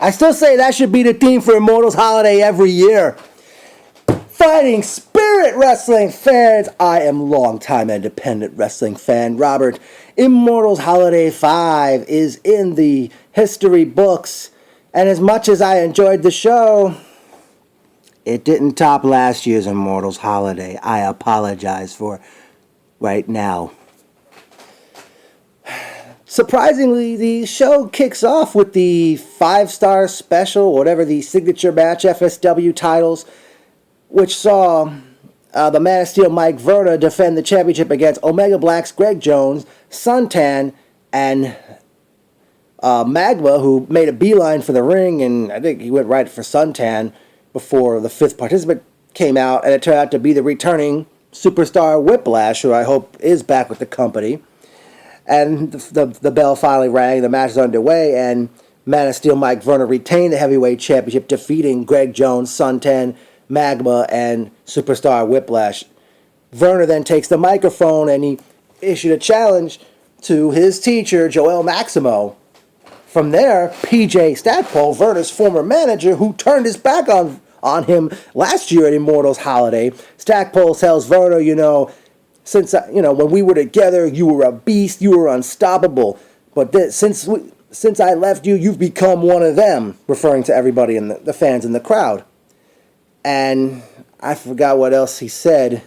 I still say that should be the theme for Immortals Holiday every year. Fighting Spirit Wrestling fans, I am longtime independent wrestling fan Robert. Immortals Holiday 5 is in the history books, and as much as I enjoyed the show, it didn't top last year's Immortals Holiday. I apologize for right now. Surprisingly, the show kicks off with the 5-star special, whatever the signature match, FSW titles, which saw the Man of Steel Mike Verna defend the championship against Omega Black's Greg Jones, Suntan, and Magma, who made a beeline for the ring, and I think he went right for Suntan before the 5th participant came out, and it turned out to be the returning superstar Whiplash, who I hope is back with the company. And the bell finally rang, the match is underway, and Man of Steel Mike Verna retained the heavyweight championship, defeating Greg Jones, Suntan, Magma, and Superstar Whiplash. Verna then takes the microphone and he issued a challenge to his teacher, Joel Maximo. From there, PJ Stackpole, Verna's former manager, who turned his back on him last year at Immortals Holiday, Stackpole tells Verna, since when we were together, you were a beast, you were unstoppable. But since I left you, you've become one of them, referring to everybody in the fans in the crowd. And I forgot what else he said.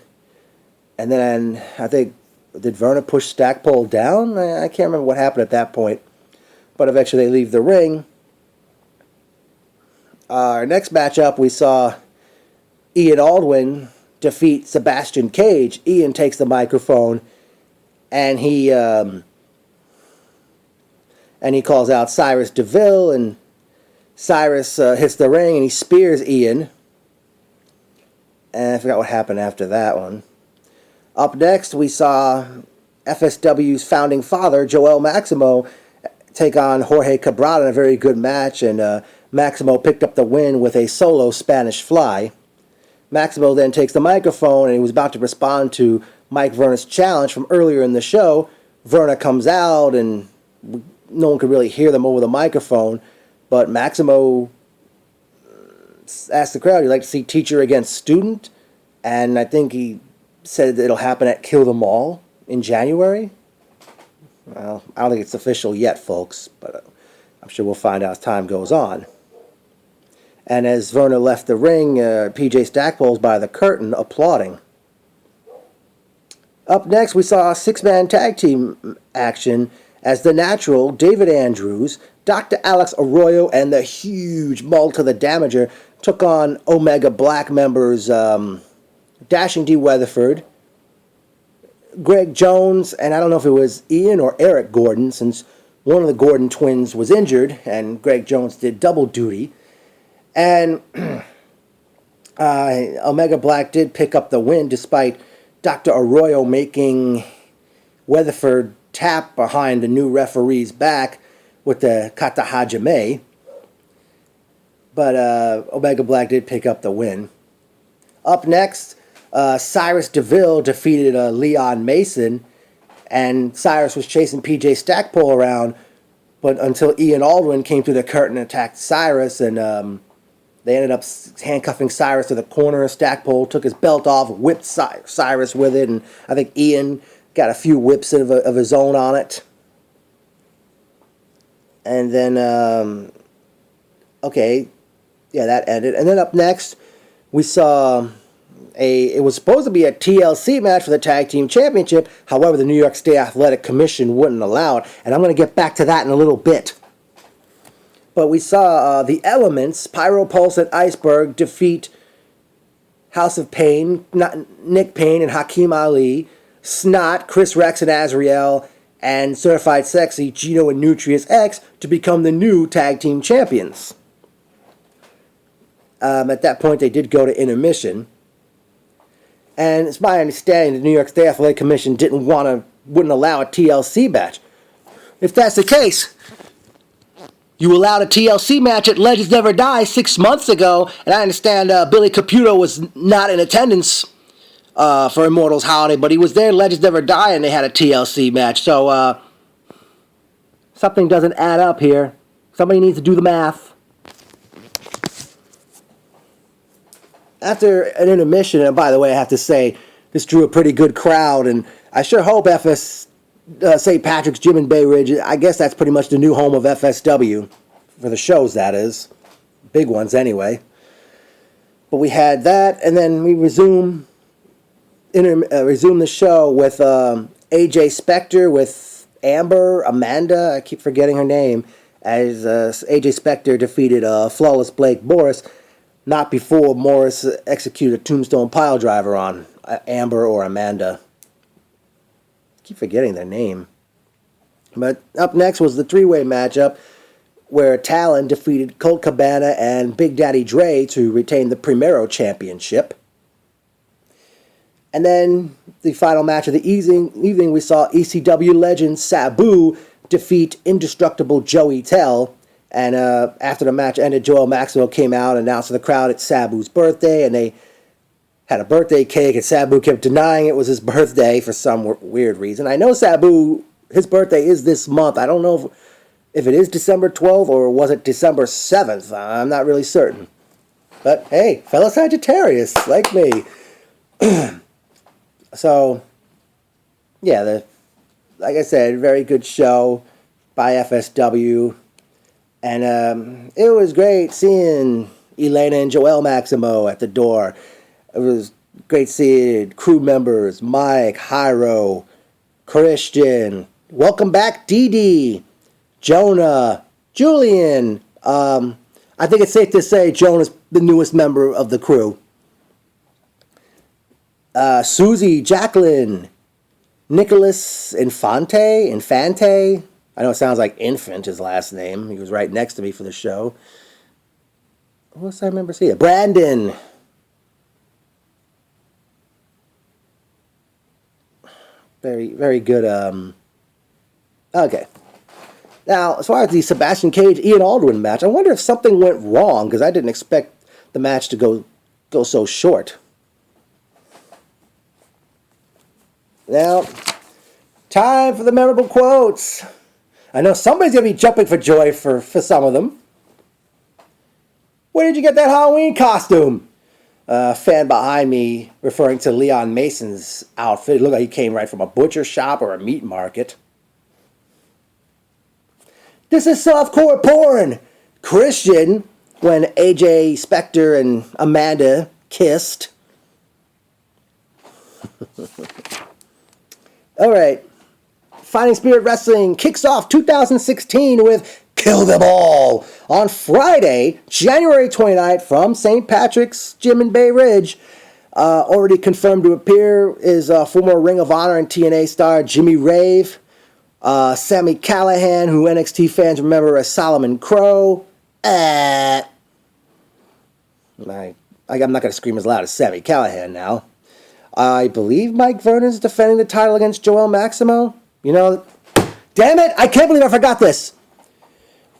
And then I think, did Verna push Stackpole down? I can't remember what happened at that point. But eventually they leave the ring. Our next matchup, we saw Ian Aldwin defeat Sebastian Cage. Ian takes the microphone and he calls out Cyrus DeVille, and Cyrus hits the ring and he spears Ian. And I forgot what happened after that one. Up next, we saw FSW's founding father, Joel Maximo, take on Jorge Cabrera in a very good match, and Maximo picked up the win with a solo Spanish fly. Maximo then takes the microphone, and he was about to respond to Mike Verna's challenge from earlier in the show. Verna comes out, and no one could really hear them over the microphone, but Maximo asked the crowd, you'd like to see teacher against student? And I think he said that it'll happen at Kill Them All in January. Well, I don't think it's official yet, folks, but I'm sure we'll find out as time goes on. And as Verna left the ring, PJ Stackpole's by the curtain applauding. Up next, we saw a 6-man tag team action as the Natural, David Andrews, Dr. Alex Arroyo, and the huge Malta the Damager took on Omega Black members Dashing D. Weatherford, Greg Jones, and I don't know if it was Ian or Eric Gordon, since one of the Gordon twins was injured, and Greg Jones did double duty. And Omega Black did pick up the win, despite Dr. Arroyo making Weatherford tap behind the new referee's back with the Kata Hajime. But Omega Black did pick up the win. Up next, Cyrus DeVille defeated Leon Mason, and Cyrus was chasing PJ Stackpole around, but until Ian Aldwin came through the curtain and attacked Cyrus, and they ended up handcuffing Cyrus to the corner. Stackpole took his belt off, whipped Cyrus with it, and I think Ian got a few whips of his own on it. And then, that ended. And then up next, we saw it was supposed to be a TLC match for the Tag Team Championship. However, the New York State Athletic Commission wouldn't allow it. And I'm going to get back to that in a little bit. But we saw the Elements, Pyro Pulse and Iceberg, defeat House of Pain, Nick Payne and Hakeem Ali, Snot, Chris Rex and Azrael, and Certified Sexy, Gino and Nutrius X, to become the new Tag Team Champions. At that point, they did go to intermission. And it's my understanding the New York State Athletic Commission wouldn't allow a TLC match. If that's the case, you allowed a TLC match at Legends Never Die 6 months ago, and I understand Billy Caputo was not in attendance for Immortals Holiday, but he was there at Legends Never Die, and they had a TLC match. So something doesn't add up here. Somebody needs to do the math. after an intermission, and by the way, I have to say, this drew a pretty good crowd, and I sure hope St. Patrick's Gym in Bay Ridge, I guess that's pretty much the new home of FSW, for the shows, that is. Big ones, anyway. But we had that, and then we resume the show with AJ Spectre, with Amanda, I keep forgetting her name, as AJ Spectre defeated Flawless Blake Morris, not before Morris executed a tombstone pile driver on Amber or Amanda. I keep forgetting their name. But up next was the three-way matchup where Talon defeated Colt Cabana and Big Daddy Dre to retain the Primero Championship. And then the final match of the evening, we saw ECW legend Sabu defeat indestructible Joey Tell. And after the match ended, Joel Maxwell came out and announced to the crowd it's Sabu's birthday, and they had a birthday cake, and Sabu kept denying it was his birthday for some weird reason. I know Sabu, his birthday is this month. I don't know if it is December 12th or was it December 7th. I'm not really certain. But hey, fellow Sagittarius, like me. So, yeah, like I said, very good show by FSW. And it was great seeing Elena and Joel Maximo at the door. It was great seeing crew members, Mike, Hyro, Christian. Welcome back, Dee Dee, Jonah, Julian. I think it's safe to say Jonah's the newest member of the crew. Susie, Jacqueline, Nicholas Infante. I know it sounds like Infant, his last name. He was right next to me for the show. What else I remember seeing? Brandon. Very, very good. Okay. Now, as far as the Sebastian Cage Ian Aldwin match, I wonder if something went wrong, because I didn't expect the match to go so short. Now, time for the memorable quotes. I know somebody's going to be jumping for joy for some of them. Where did you get that Halloween costume? Fan behind me referring to Leon Mason's outfit. It looked like he came right from a butcher shop or a meat market. This is softcore porn. Christian, when AJ Spectre and Amanda kissed. All right. Fighting Spirit Wrestling kicks off 2016 with Kill Them All on Friday, January 29th from St. Patrick's Gym in Bay Ridge. Already confirmed to appear is former Ring of Honor and TNA star Jimmy Rave, Sami Callihan, who NXT fans remember as Solomon Crow. I'm not going to scream as loud as Sami Callihan now. I believe Mike Vernon's defending the title against Joel Maximo. You know, damn it, I can't believe I forgot this.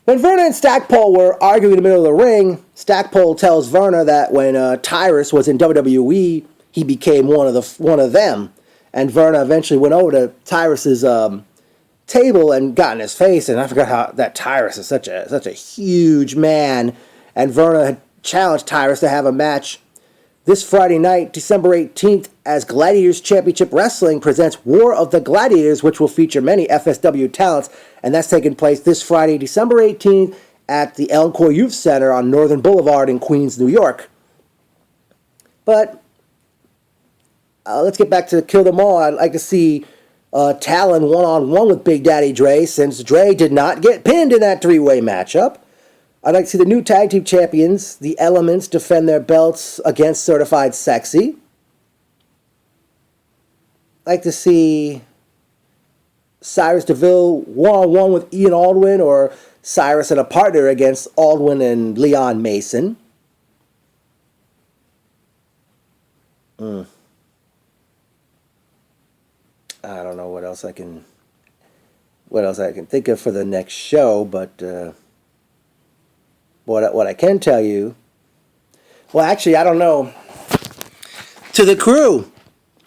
When Verna and Stackpole were arguing in the middle of the ring, Stackpole tells Verna that when Tyrus was in WWE, he became one of them. And Verna eventually went over to Tyrus's table and got in his face. And I forgot how that Tyrus is such a huge man. And Verna had challenged Tyrus to have a match this Friday night, December 18th, as Gladiators Championship Wrestling presents War of the Gladiators, which will feature many FSW talents, and that's taking place this Friday, December 18th, at the Elmcore Youth Center on Northern Boulevard in Queens, New York. But let's get back to Kill Them All. I'd like to see Talon one-on-one with Big Daddy Dre, since Dre did not get pinned in that three-way matchup. I'd like to see the new tag team champions, the Elements, defend their belts against Certified Sexy. I'd like to see Cyrus DeVille one-on-one with Ian Aldwin, or Cyrus and a partner against Aldwin and Leon Mason. I don't know what else I can think of for the next show, but what I can tell you, well, actually, I don't know. To the crew,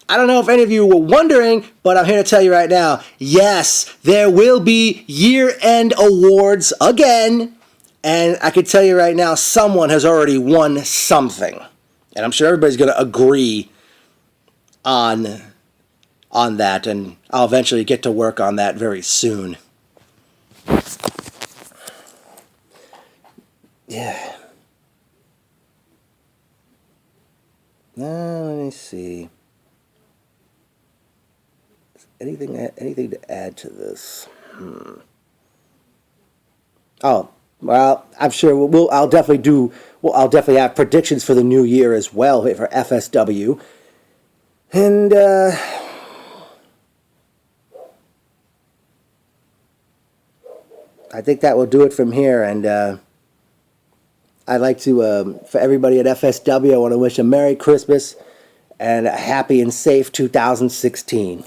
I don't know if any of you were wondering, but I'm here to tell you right now, yes, there will be year-end awards again, and I can tell you right now, someone has already won something. And I'm sure everybody's going to agree on that, and I'll eventually get to work on that very soon. Yeah. Now, let me see. Anything to add to this? Oh, well, I'm sure I'll definitely have predictions for the new year as well for FSW. And I think that will do it from here. And I'd like to, for everybody at FSW, I want to wish a Merry Christmas and a happy and safe 2016.